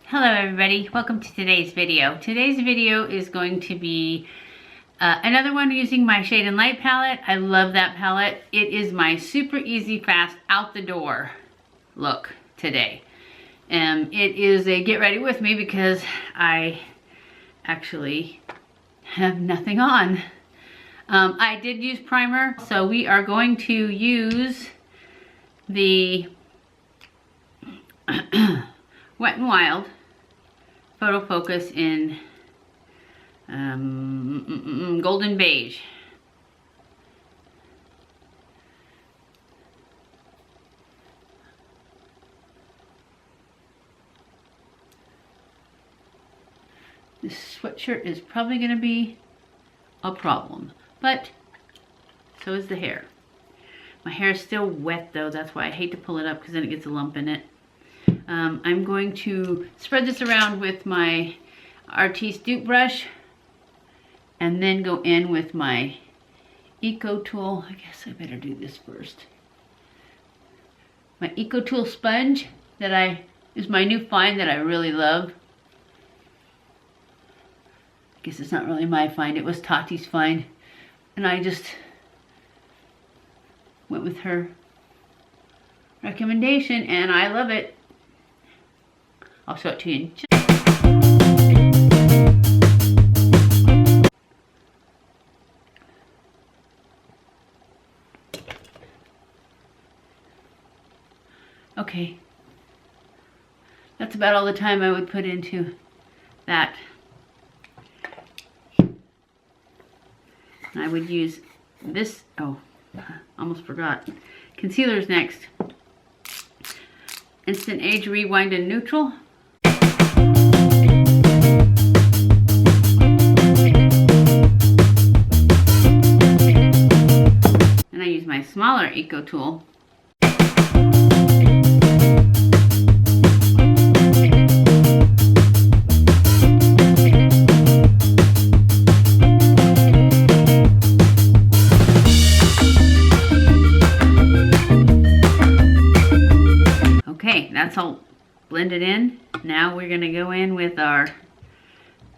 Hello everybody, welcome to today's video. Today's video is going to be another one using my Shade and Light palette. I love that palette. It is my super easy, fast, out the door look today. It is a get ready with me because I actually have nothing on. I did use primer, so we are going to use the Wet n Wild Photofocus in golden beige. This sweatshirt is probably going to be a problem, but so is the hair. My hair is still wet though, that's why I hate to pull it up because then it gets a lump in it. I'm going to spread this around with my Artiste Dupe brush and then go in with my Eco Tool. I guess I better do this first. My Eco Tool sponge that is my new find that I really love. I guess it's not really my find, it was Tati's find. And I just went with her recommendation and I love it. I'll show it to you in just okay. That's about all the time I would put into that. I would use this, oh, almost forgot. Concealer's next. Instant Age Rewind and Neutral. And I use my smaller Eco Tool. Okay, that's all blended in. Now we're going to go in with our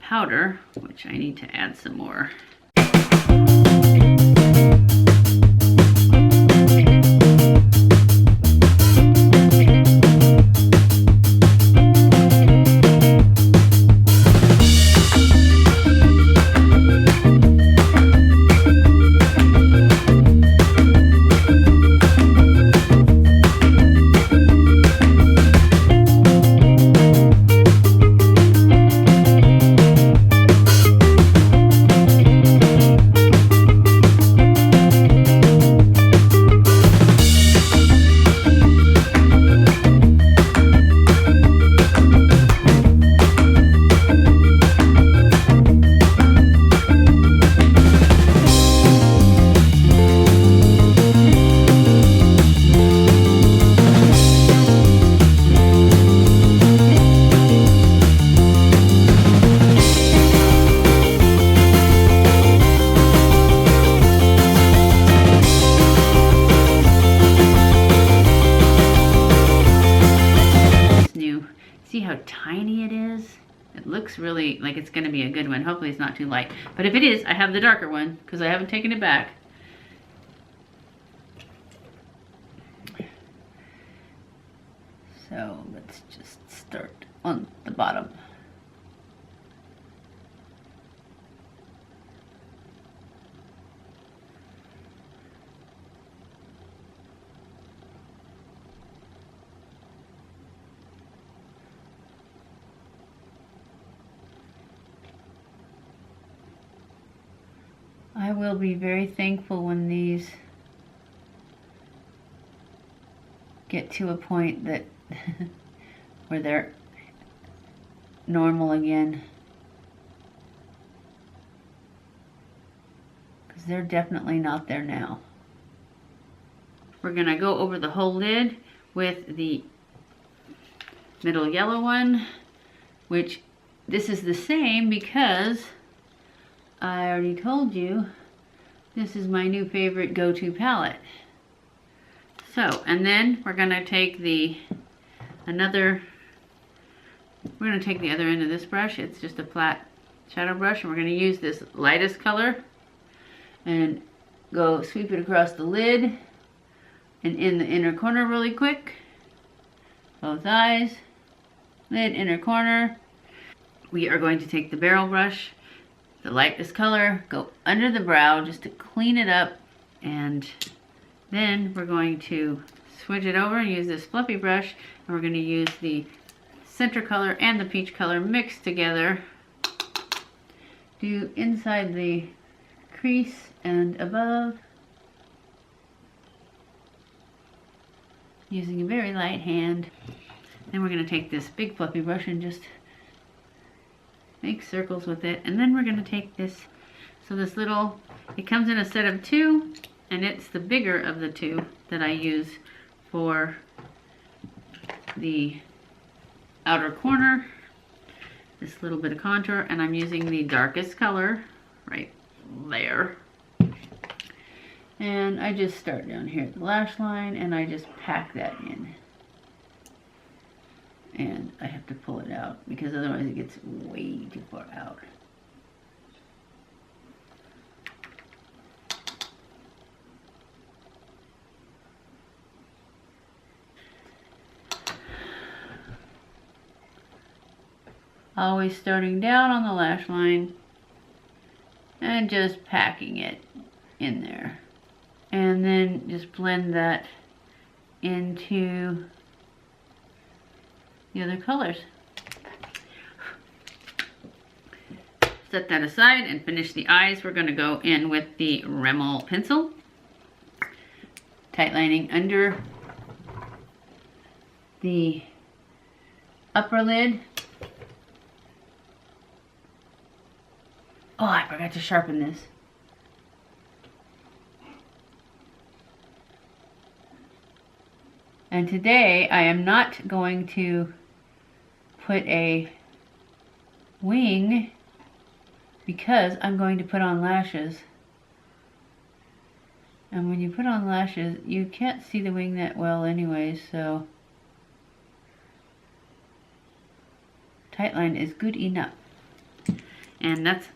powder, which I need to add some more. See how tiny it is? It looks really like it's going to be a good one. Hopefully it's not too light. But if it is, I have the darker one because I haven't taken it back. So let's just start on the bottom. I will be very thankful when these get to a point that where they're normal again, because they're definitely not there now. We're going to go over the whole lid with the middle yellow one, which this is the same because I already told you this is my new favorite go-to palette. So, and then we're going to take another We're going to take the other end of this brush. It's just a flat shadow brush, and we're going to use this lightest color and go sweep it across the lid and in the inner corner really quick. Both eyes, lid, inner corner. We are going to take the barrel brush, the lightest color, go under the brow just to clean it up, and then we're going to switch it over and use this fluffy brush, and we're going to use the center color and the peach color mixed together. Do inside the crease and above, using a very light hand. Then we're going to take this big fluffy brush and just make circles with it. And then we're going to take this, so this little, it comes in a set of 2, and it's the bigger of the 2 that I use for the outer corner, this little bit of contour, and I'm using the darkest color right there. And I just start down here at the lash line and I just pack that in. And I have to pull it out because otherwise it gets way too far out. Always starting down on the lash line and just packing it in there. And then just blend that into the other colors. Set that aside and finish the eyes. We're going to go in with the RIMMEL pencil. Tight lining under the upper lid. Oh, I forgot to sharpen this. And today I am not going to put a wing because I'm going to put on lashes. And when you put on lashes, you can't see the wing that well anyways, so tight line is good enough. And that's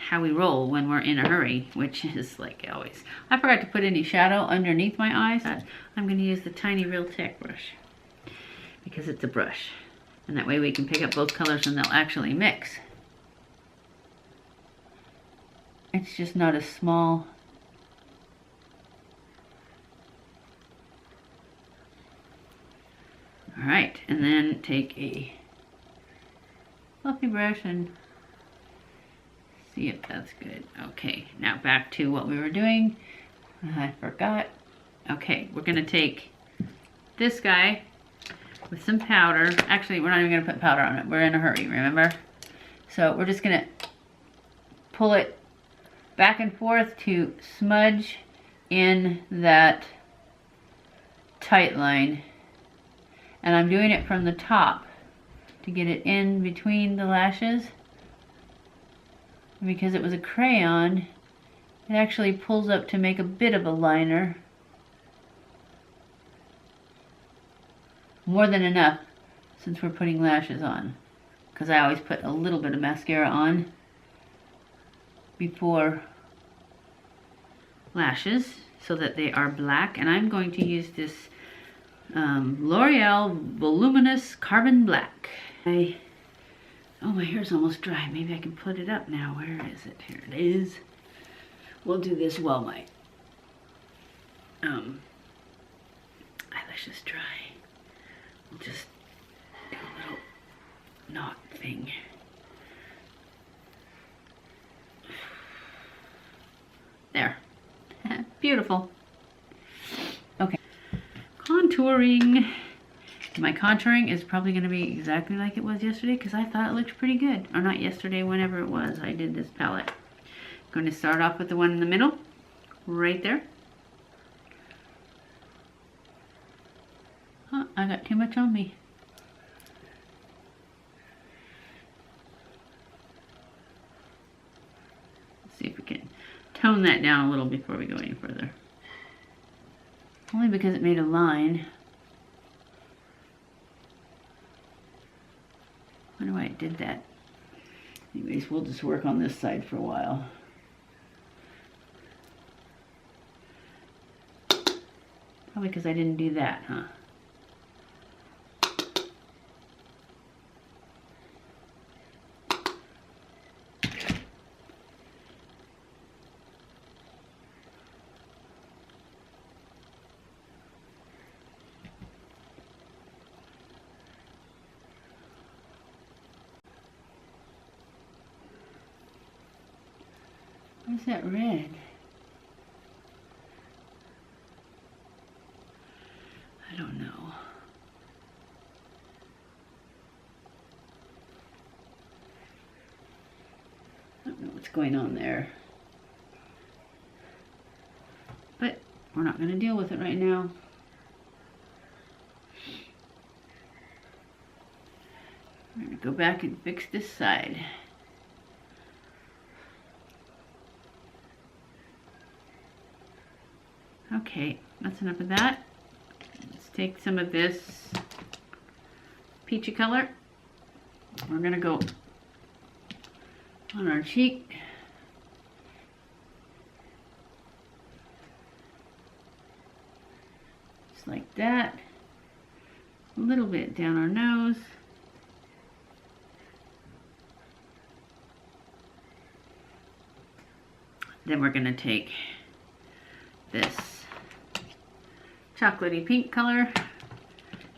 how we roll when we're in a hurry, which is like always. I forgot to put any shadow underneath my eyes. I'm going to use the tiny Real Tech brush because it's a brush, and that way we can pick up both colors and they'll actually mix. It's just not as small. Alright, and then take a fluffy brush and see if that's good. Okay, now back to what we were doing. I forgot. Okay, we're gonna take this guy with some powder. Actually, we're not even gonna put powder on it. We're in a hurry, remember? So we're just gonna pull it back and forth to smudge in that tight line. And I'm doing it from the top to get it in between the lashes. Because it was a crayon, it actually pulls up to make a bit of a liner. More than enough since we're putting lashes on. Because I always put a little bit of mascara on before lashes so that they are black. And I'm going to use this L'Oreal Voluminous Carbon Black. Oh, my hair's almost dry. Maybe I can put it up now. Where is it? Here it is. We'll do this while my eyelashes dry. We'll just do a little knot thing. There. Beautiful. Okay. Contouring. My contouring is probably going to be exactly like it was yesterday because I thought it looked pretty good. Or not yesterday, whenever it was. I did this palette. I'm going to start off with the one in the middle. Right there. Huh, I got too much on me. Let's see if we can tone that down a little before we go any further. Only because it made a line. I wonder why I did that. Anyways, we'll just work on this side for a while. Probably because I didn't do that, huh? Where's that red? I don't know. I don't know what's going on there. But we're not going to deal with it right now. We're going to go back and fix this side. Okay, that's enough of that. Let's take some of this peachy color. We're gonna go on our cheek. Just like that. A little bit down our nose. Then we're gonna take this chocolatey pink color,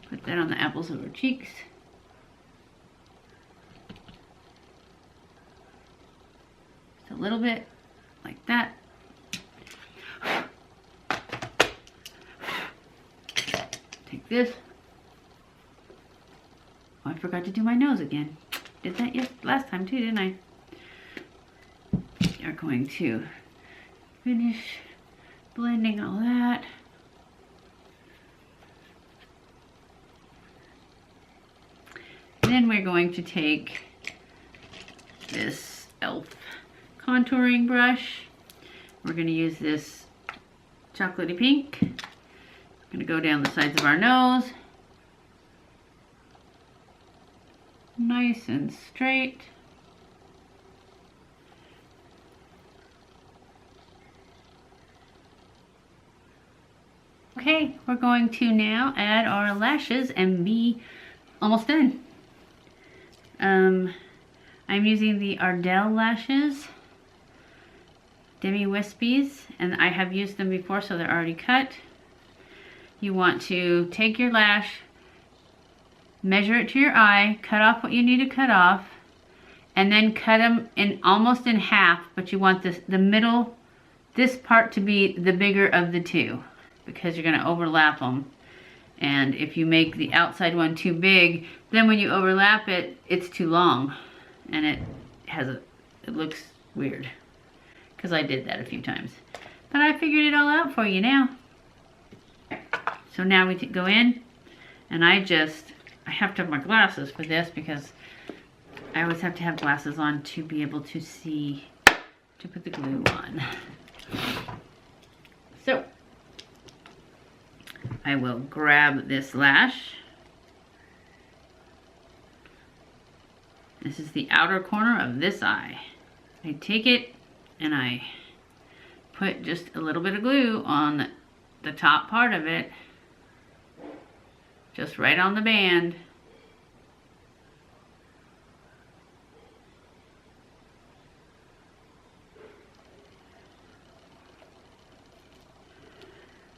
put that on the apples of our cheeks. Just a little bit, like that. Take this. Oh, I forgot to do my nose again. Did that last time too, didn't I? We are going to finish blending all that. Then we're going to take this e.l.f. contouring brush. We're going to use this chocolatey pink. I'm going to go down the sides of our nose. Nice and straight. Okay, we're going to now add our lashes and be almost done. I'm using the ARDELL lashes, Demi Wispies, and I have used them before, so they're already cut. You want to take your lash, measure it to your eye, cut off what you need to cut off, and then cut them in almost in half, but you want the middle, this part to be the bigger of the two, because you're going to overlap them. And if you make the outside one too big, then when you overlap it, it's too long. And it looks weird. Because I did that a few times. But I figured it all out for you now. So now we go in, and I have to have my glasses for this because I always have to have glasses on to be able to see, to put the glue on. So, I will grab this lash. This is the outer corner of this eye. I take it and I put just a little bit of glue on the top part of it, just right on the band.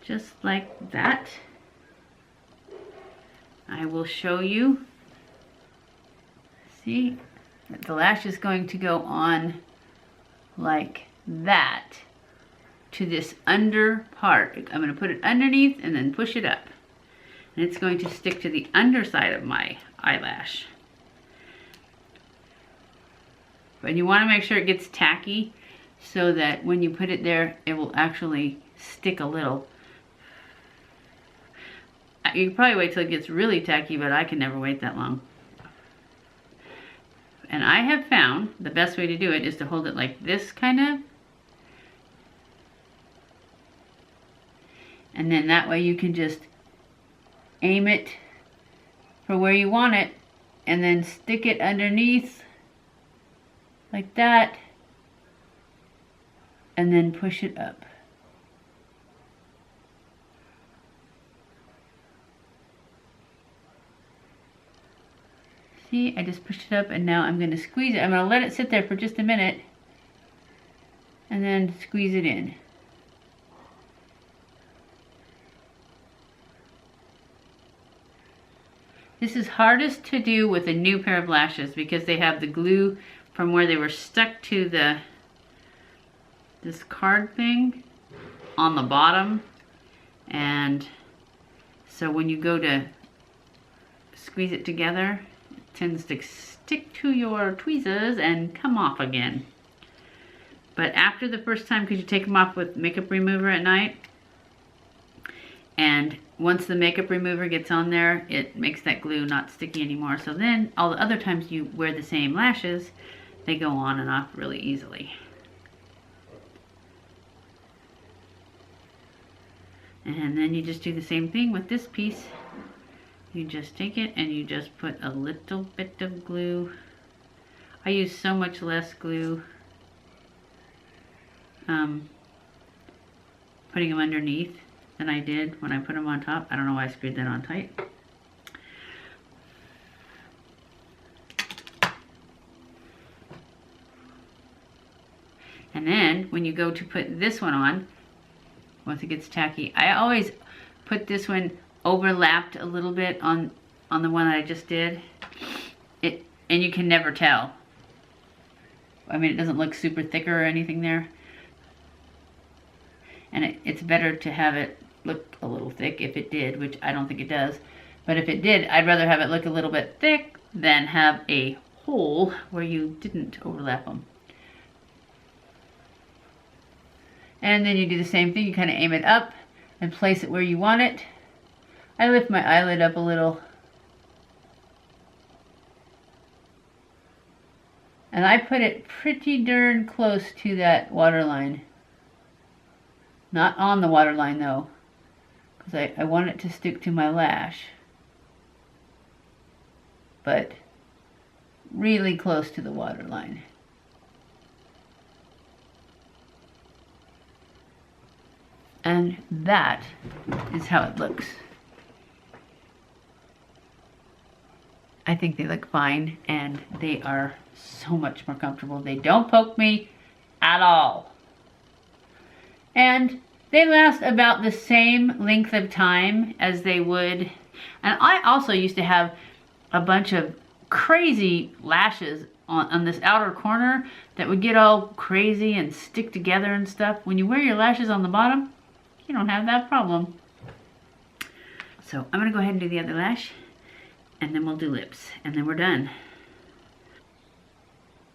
Just like that. I will show you. See, the lash is going to go on like that to this under part. I'm going to put it underneath and then push it up. And it's going to stick to the underside of my eyelash. But you want to make sure it gets tacky so that when you put it there, it will actually stick a little. You can probably wait till it gets really tacky, but I can never wait that long. And I have found the best way to do it is to hold it like this, kind of. And then that way you can just aim it for where you want it and then stick it underneath like that, and then push it up. See, I just pushed it up, and now I'm going to squeeze it. I'm going to let it sit there for just a minute and then squeeze it in. This is hardest to do with a new pair of lashes because they have the glue from where they were stuck to this card thing on the bottom, and so when you go to squeeze it together, it tends to stick to your tweezers and come off again. But after the first time, because you take them off with makeup remover at night, and once the makeup remover gets on there, it makes that glue not sticky anymore. So then all the other times you wear the same lashes, they go on and off really easily. And then you just do the same thing with this piece. You just take it and you just put a little bit of glue. I use so much less glue putting them underneath than I did when I put them on top. I don't know why I screwed that on tight. And then when you go to put this one on, once it gets tacky, I always put this one overlapped a little bit on the one that I just did. And you can never tell. I mean, it doesn't look super thicker or anything there. And it's better to have it look a little thick if it did, which I don't think it does. But if it did, I'd rather have it look a little bit thick than have a hole where you didn't overlap them. And then you do the same thing. You kind of aim it up and place it where you want it. I lift my eyelid up a little. And I put it pretty darn close to that waterline. Not on the waterline though, because I want it to stick to my lash. But really close to the waterline. And that is how it looks. I think they look fine, and they are so much more comfortable. They don't poke me at all. And they last about the same length of time as they would. And I also used to have a bunch of crazy lashes on this outer corner that would get all crazy and stick together and stuff. When you wear your lashes on the bottom, you don't have that problem. So I'm gonna go ahead and do the other lash, and then we'll do lips, and then we're done.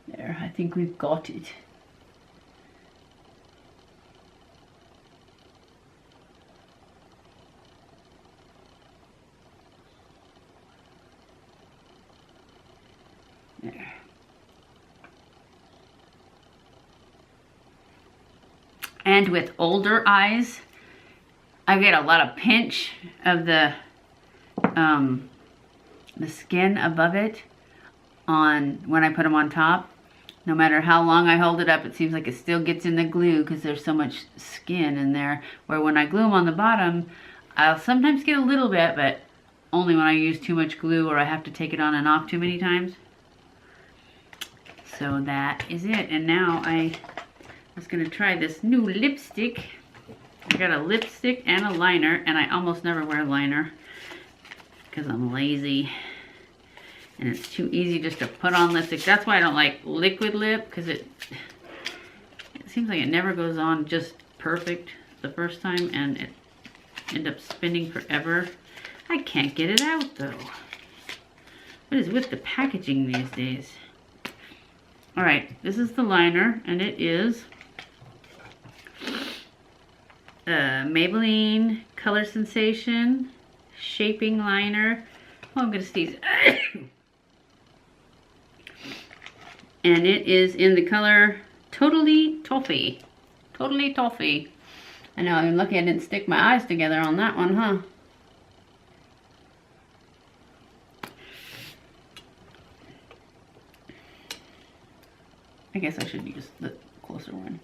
There, I think we've got it. There. And with older eyes, I get a lot of pinch of the skin above it on when I put them on top. No matter how long I hold it up, it seems like it still gets in the glue because there's so much skin in there. Where when I glue them on the bottom, I'll sometimes get a little bit, but only when I use too much glue or I have to take it on and off too many times. So that is it. And now I was going to try this new lipstick. I got a lipstick and a liner, and I almost never wear liner because I'm lazy. And it's too easy just to put on lipstick. That's why I don't like liquid lip, because it seems like it never goes on just perfect the first time, and it ends up spinning forever. I can't get it out though. What is with the packaging these days? Alright, this is the liner, and it is Maybelline Color Sensation Shaping Liner. Oh, I'm going to sneeze. And it is in the color Totally Toffee. Totally Toffee. I know, I'm lucky I didn't stick my eyes together on that one, huh? I guess I should use the closer one.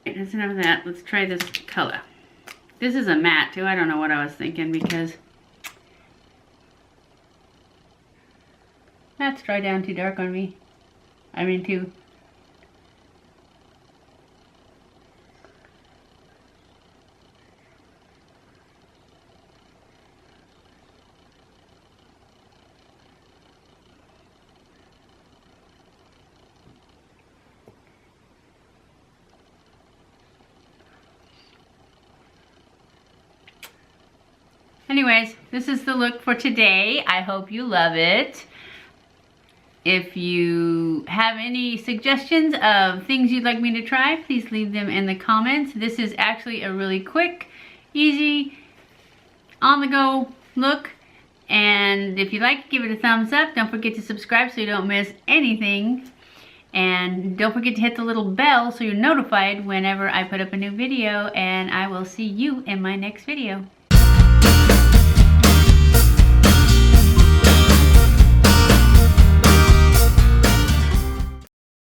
That's enough of that. Let's try this color. This is a matte too. I don't know what I was thinking because that's dry down too dark on me. I mean too. Anyways, this is the look for today. I hope you love it. If you have any suggestions of things you'd like me to try, please leave them in the comments. This is actually a really quick, easy, on-the-go look. And if you like it, give it a thumbs up. Don't forget to subscribe so you don't miss anything. And don't forget to hit the little bell so you're notified whenever I put up a new video. And I will see you in my next video.